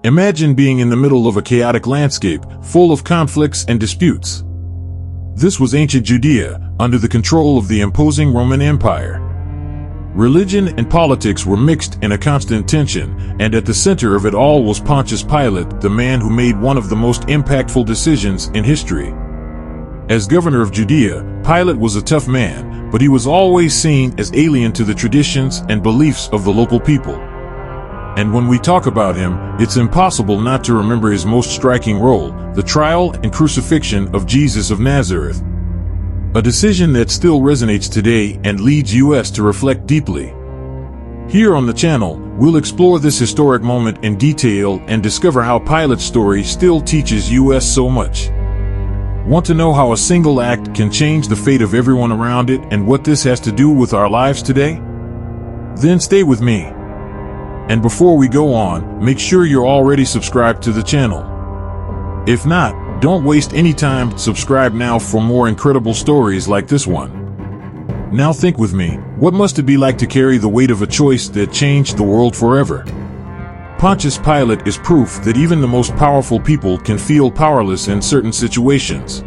Imagine being in the middle of a chaotic landscape, full of conflicts and disputes. This was ancient Judea, under the control of the imposing Roman Empire. Religion and politics were mixed in a constant tension, and at the center of it all was Pontius Pilate, the man who made one of the most impactful decisions in history. As governor of Judea, Pilate was a tough man, but he was always seen as alien to the traditions and beliefs of the local people. And when we talk about him, it's impossible not to remember his most striking role, the trial and crucifixion of Jesus of Nazareth. A decision that still resonates today and leads us to reflect deeply. Here on the channel, we'll explore this historic moment in detail and discover how Pilate's story still teaches us so much. Want to know how a single act can change the fate of everyone around it and what this has to do with our lives today? Then stay with me. And before we go on, make sure you're already subscribed to the channel. If not, don't waste any time, subscribe now for more incredible stories like this one. Now think with me, what must it be like to carry the weight of a choice that changed the world forever? Pontius Pilate is proof that even the most powerful people can feel powerless in certain situations.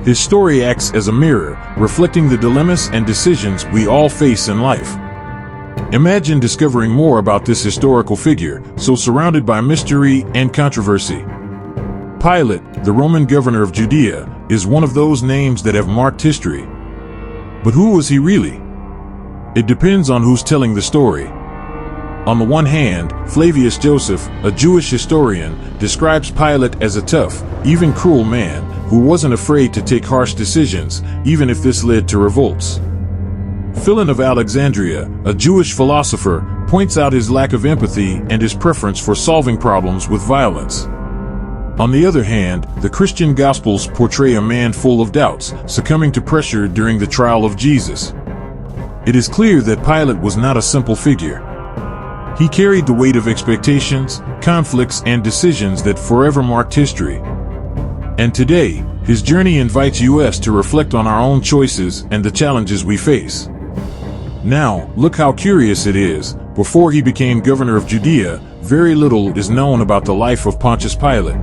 His story acts as a mirror, reflecting the dilemmas and decisions we all face in life. Imagine discovering more about this historical figure, so surrounded by mystery and controversy. Pilate, the Roman governor of Judea, is one of those names that have marked history. But who was he really? It depends on who's telling the story. On the one hand, Flavius Joseph, a Jewish historian, describes Pilate as a tough, even cruel man, who wasn't afraid to take harsh decisions, even if this led to revolts. Philon of Alexandria, a Jewish philosopher, points out his lack of empathy and his preference for solving problems with violence. On the other hand, the Christian Gospels portray a man full of doubts, succumbing to pressure during the trial of Jesus. It is clear that Pilate was not a simple figure. He carried the weight of expectations, conflicts, and decisions that forever marked history. And today, his journey invites us to reflect on our own choices and the challenges we face. Now, look how curious it is. Before he became governor of Judea, very little is known about the life of Pontius Pilate.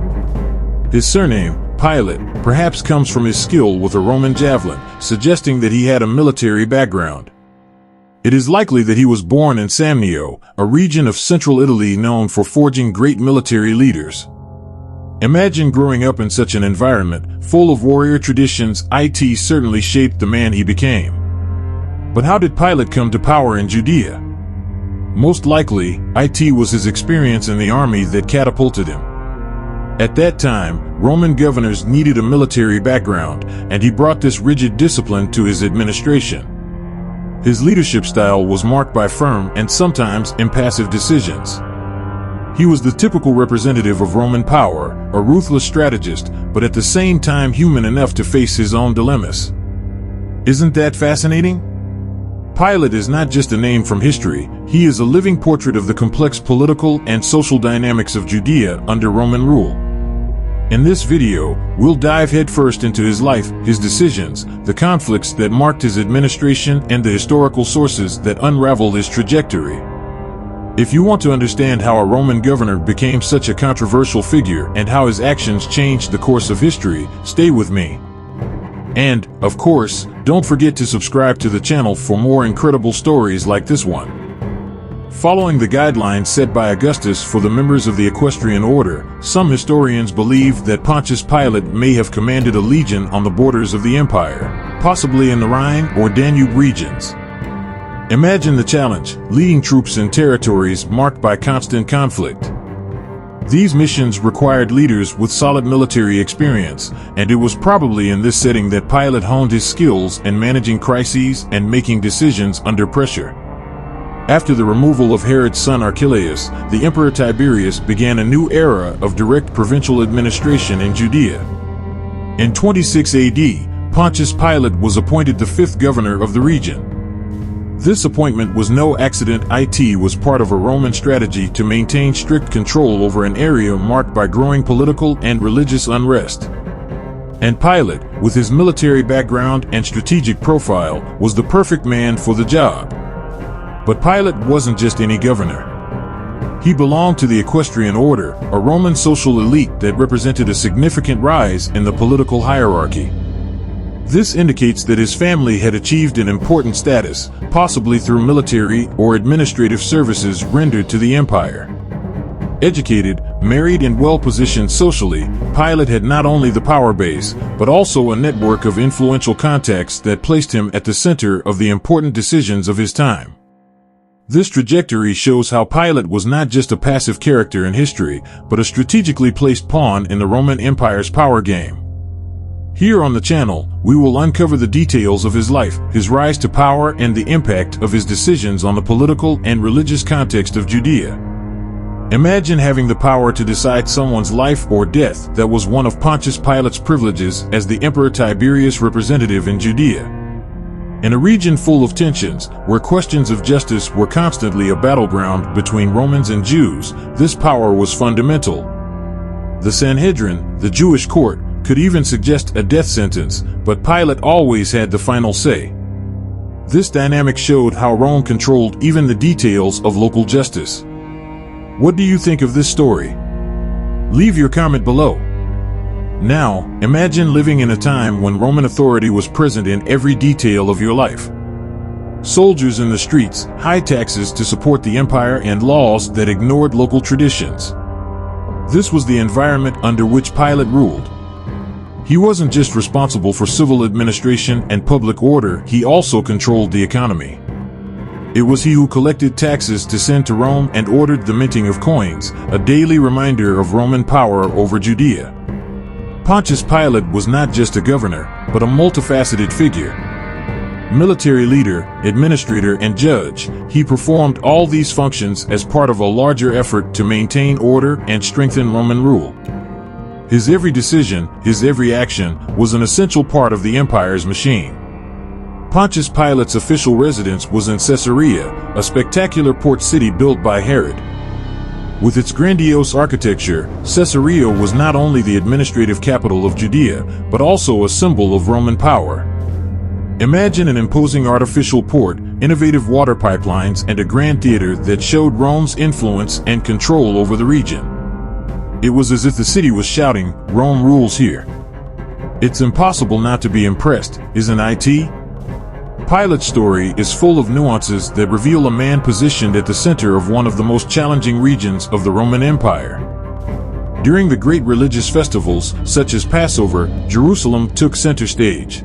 His surname, Pilate, perhaps comes from his skill with a Roman javelin, suggesting that he had a military background. It is likely that he was born in Samnio, a region of central Italy known for forging great military leaders. Imagine growing up in such an environment, full of warrior traditions. It certainly shaped the man he became. But how did Pilate come to power in Judea? Most likely, it was his experience in the army that catapulted him. At that time, Roman governors needed a military background, and he brought this rigid discipline to his administration. His leadership style was marked by firm and sometimes impassive decisions. He was the typical representative of Roman power, a ruthless strategist, but at the same time human enough to face his own dilemmas. Isn't that fascinating? Pilate is not just a name from history, he is a living portrait of the complex political and social dynamics of Judea under Roman rule. In this video, we'll dive headfirst into his life, his decisions, the conflicts that marked his administration, and the historical sources that unravel his trajectory. If you want to understand how a Roman governor became such a controversial figure and how his actions changed the course of history, stay with me. And, of course, don't forget to subscribe to the channel for more incredible stories like this one. Following the guidelines set by Augustus for the members of the equestrian order, some historians believe that Pontius Pilate may have commanded a legion on the borders of the empire, possibly in the Rhine or Danube regions. Imagine the challenge, leading troops in territories marked by constant conflict. These missions required leaders with solid military experience, and it was probably in this setting that Pilate honed his skills in managing crises and making decisions under pressure. After the removal of Herod's son Archelaus, the Emperor Tiberius began a new era of direct provincial administration in Judea. In 26 AD, Pontius Pilate was appointed the fifth governor of the region. This appointment was no accident. It was part of a Roman strategy to maintain strict control over an area marked by growing political and religious unrest. And Pilate, with his military background and strategic profile, was the perfect man for the job. But Pilate wasn't just any governor. He belonged to the equestrian order, a Roman social elite that represented a significant rise in the political hierarchy. This indicates that his family had achieved an important status, possibly through military or administrative services rendered to the empire. Educated, married, and well-positioned socially, Pilate had not only the power base, but also a network of influential contacts that placed him at the center of the important decisions of his time. This trajectory shows how Pilate was not just a passive character in history, but a strategically placed pawn in the Roman Empire's power game. Here on the channel, we will uncover the details of his life, his rise to power, and the impact of his decisions on the political and religious context of Judea. Imagine having the power to decide someone's life or death. That was one of Pontius Pilate's privileges as the Emperor Tiberius' representative in Judea. In a region full of tensions, where questions of justice were constantly a battleground between Romans and Jews, this power was fundamental. The Sanhedrin, the Jewish court, could even suggest a death sentence, but Pilate always had the final say. This dynamic showed how Rome controlled even the details of local justice. What do you think of this story? Leave your comment below. Now, imagine living in a time when Roman authority was present in every detail of your life. Soldiers in the streets, high taxes to support the empire, and laws that ignored local traditions. This was the environment under which Pilate ruled. He wasn't just responsible for civil administration and public order, he also controlled the economy. It was he who collected taxes to send to Rome and ordered the minting of coins, a daily reminder of Roman power over Judea. Pontius Pilate was not just a governor, but a multifaceted figure. Military leader, administrator, and judge, he performed all these functions as part of a larger effort to maintain order and strengthen Roman rule. His every decision, his every action, was an essential part of the empire's machine. Pontius Pilate's official residence was in Caesarea, a spectacular port city built by Herod. With its grandiose architecture, Caesarea was not only the administrative capital of Judea, but also a symbol of Roman power. Imagine an imposing artificial port, innovative water pipelines, and a grand theater that showed Rome's influence and control over the region. It was as if the city was shouting, "Rome rules here." It's impossible not to be impressed, isn't it? Pilate's story is full of nuances that reveal a man positioned at the center of one of the most challenging regions of the Roman Empire. During the great religious festivals, such as Passover, Jerusalem took center stage.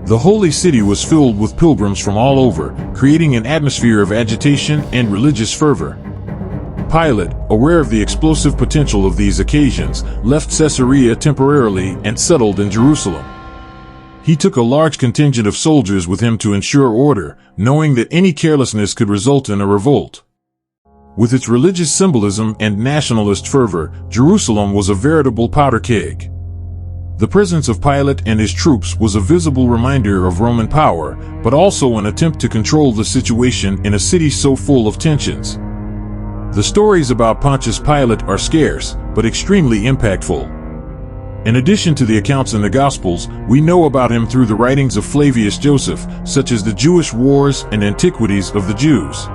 The holy city was filled with pilgrims from all over, creating an atmosphere of agitation and religious fervor. Pilate, aware of the explosive potential of these occasions, left Caesarea temporarily and settled in Jerusalem. He took a large contingent of soldiers with him to ensure order, knowing that any carelessness could result in a revolt. With its religious symbolism and nationalist fervor, Jerusalem was a veritable powder keg. The presence of Pilate and his troops was a visible reminder of Roman power, but also an attempt to control the situation in a city so full of tensions. The stories about Pontius Pilate are scarce, but extremely impactful. In addition to the accounts in the Gospels, we know about him through the writings of Flavius Joseph, such as the Jewish Wars and Antiquities of the Jews.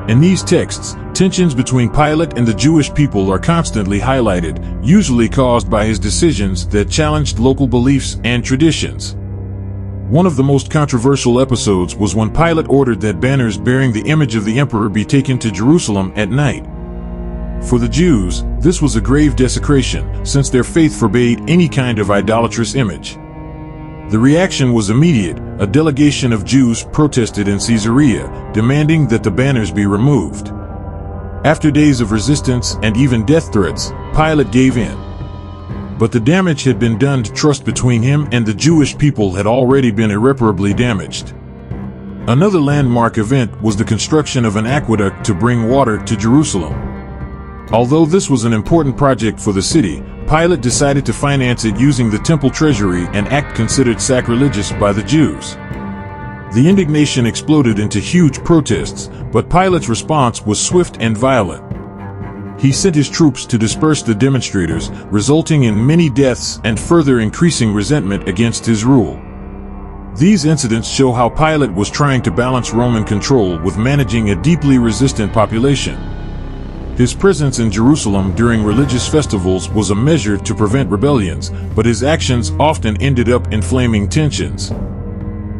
In these texts, tensions between Pilate and the Jewish people are constantly highlighted, usually caused by his decisions that challenged local beliefs and traditions. One of the most controversial episodes was when Pilate ordered that banners bearing the image of the emperor be taken to Jerusalem at night. For the Jews, this was a grave desecration, since their faith forbade any kind of idolatrous image. The reaction was immediate. A delegation of Jews protested in Caesarea, demanding that the banners be removed. After days of resistance and even death threats, Pilate gave in. But the damage had been done to trust between him and the Jewish people had already been irreparably damaged. Another landmark event was the construction of an aqueduct to bring water to Jerusalem. Although this was an important project for the city, Pilate decided to finance it using the temple treasury, an act considered sacrilegious by the Jews. The indignation exploded into huge protests, but Pilate's response was swift and violent. He sent his troops to disperse the demonstrators, resulting in many deaths and further increasing resentment against his rule. These incidents show how Pilate was trying to balance Roman control with managing a deeply resistant population. His presence in Jerusalem during religious festivals was a measure to prevent rebellions, but his actions often ended up inflaming tensions.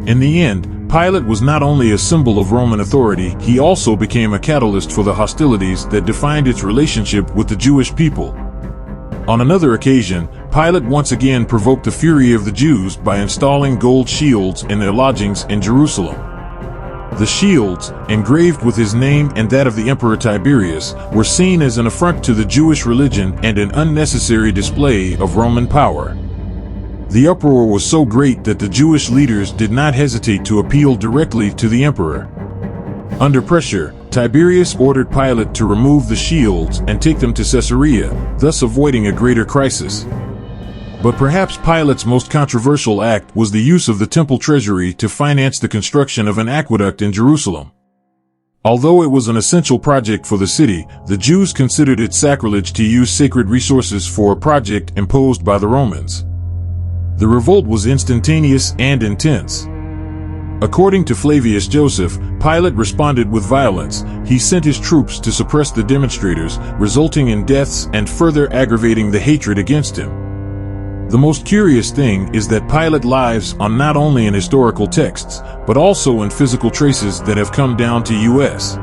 In the end, Pilate was not only a symbol of Roman authority, he also became a catalyst for the hostilities that defined its relationship with the Jewish people. On another occasion, Pilate once again provoked the fury of the Jews by installing gold shields in their lodgings in Jerusalem. The shields, engraved with his name and that of the Emperor Tiberius, were seen as an affront to the Jewish religion and an unnecessary display of Roman power. The uproar was so great that the Jewish leaders did not hesitate to appeal directly to the emperor. Under pressure, Tiberius ordered Pilate to remove the shields and take them to Caesarea, thus avoiding a greater crisis. But perhaps Pilate's most controversial act was the use of the temple treasury to finance the construction of an aqueduct in Jerusalem. Although it was an essential project for the city, the Jews considered it sacrilege to use sacred resources for a project imposed by the Romans. The revolt was instantaneous and intense. According to Flavius Joseph, Pilate responded with violence. He sent his troops to suppress the demonstrators, resulting in deaths and further aggravating the hatred against him. The most curious thing is that Pilate lives on not only in historical texts, but also in physical traces that have come down to U.S.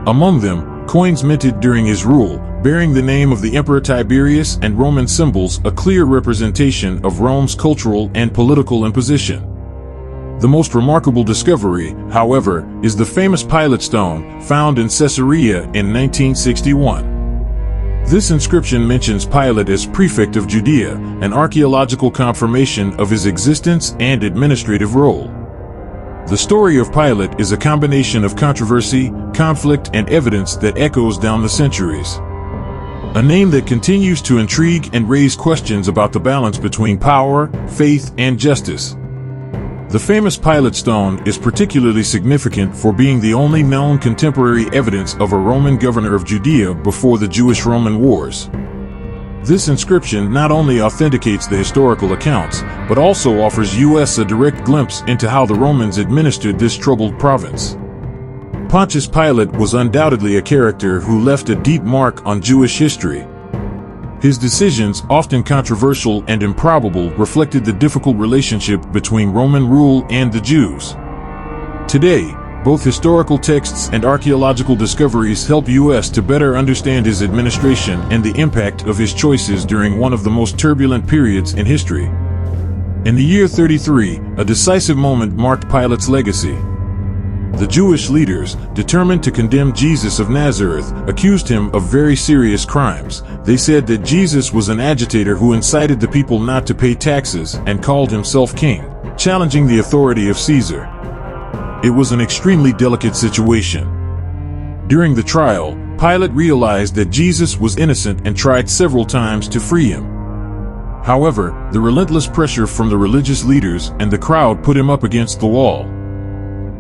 Among them, coins minted during his rule, bearing the name of the Emperor Tiberius and Roman symbols, a clear representation of Rome's cultural and political imposition. The most remarkable discovery, however, is the famous Pilate stone, found in Caesarea in 1961. This inscription mentions Pilate as prefect of Judea, an archaeological confirmation of his existence and administrative role. The story of Pilate is a combination of controversy, conflict, and evidence that echoes down the centuries. A name that continues to intrigue and raise questions about the balance between power, faith, and justice. The famous Pilate stone is particularly significant for being the only known contemporary evidence of a Roman governor of Judea before the Jewish-Roman Wars. This inscription not only authenticates the historical accounts, but also offers us a direct glimpse into how the Romans administered this troubled province. Pontius Pilate was undoubtedly a character who left a deep mark on Jewish history. His decisions, often controversial and improbable, reflected the difficult relationship between Roman rule and the Jews. Today, both historical texts and archaeological discoveries help us to better understand his administration and the impact of his choices during one of the most turbulent periods in history. In the year 33, a decisive moment marked Pilate's legacy. The Jewish leaders, determined to condemn Jesus of Nazareth, accused him of very serious crimes. They said that Jesus was an agitator who incited the people not to pay taxes and called himself king, challenging the authority of Caesar. It was an extremely delicate situation. During the trial, Pilate realized that Jesus was innocent and tried several times to free him. However, the relentless pressure from the religious leaders and the crowd put him up against the wall.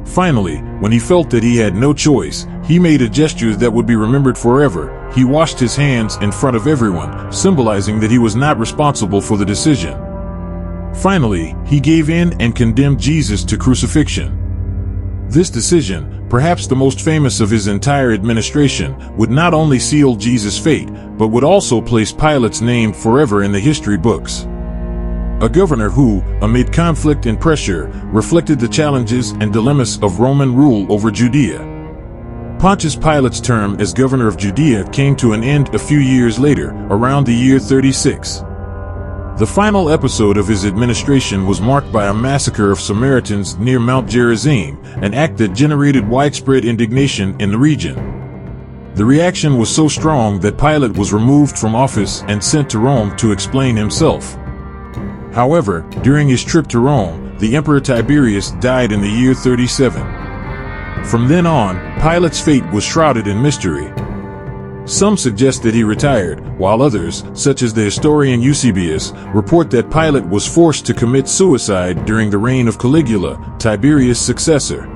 Finally, when he felt that he had no choice, he made a gesture that would be remembered forever. He washed his hands in front of everyone, symbolizing that he was not responsible for the decision. Finally, he gave in and condemned Jesus to crucifixion. This decision, perhaps the most famous of his entire administration, would not only seal Jesus' fate, but would also place Pilate's name forever in the history books. A governor who, amid conflict and pressure, reflected the challenges and dilemmas of Roman rule over Judea. Pontius Pilate's term as governor of Judea came to an end a few years later, around the year 36. The final episode of his administration was marked by a massacre of Samaritans near Mount Gerizim, an act that generated widespread indignation in the region. The reaction was so strong that Pilate was removed from office and sent to Rome to explain himself. However, during his trip to Rome, the Emperor Tiberius died in the year 37. From then on, Pilate's fate was shrouded in mystery. Some suggest that he retired, while others, such as the historian Eusebius, report that Pilate was forced to commit suicide during the reign of Caligula, Tiberius' successor.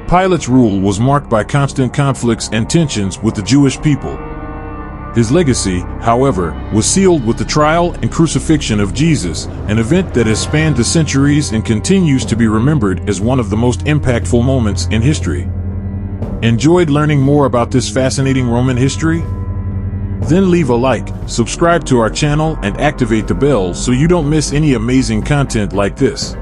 Pilate's rule was marked by constant conflicts and tensions with the Jewish people. His legacy, however, was sealed with the trial and crucifixion of Jesus, an event that has spanned the centuries and continues to be remembered as one of the most impactful moments in history. Enjoyed learning more about this fascinating Roman history? Then leave a like, subscribe to our channel, and activate the bell so you don't miss any amazing content like this.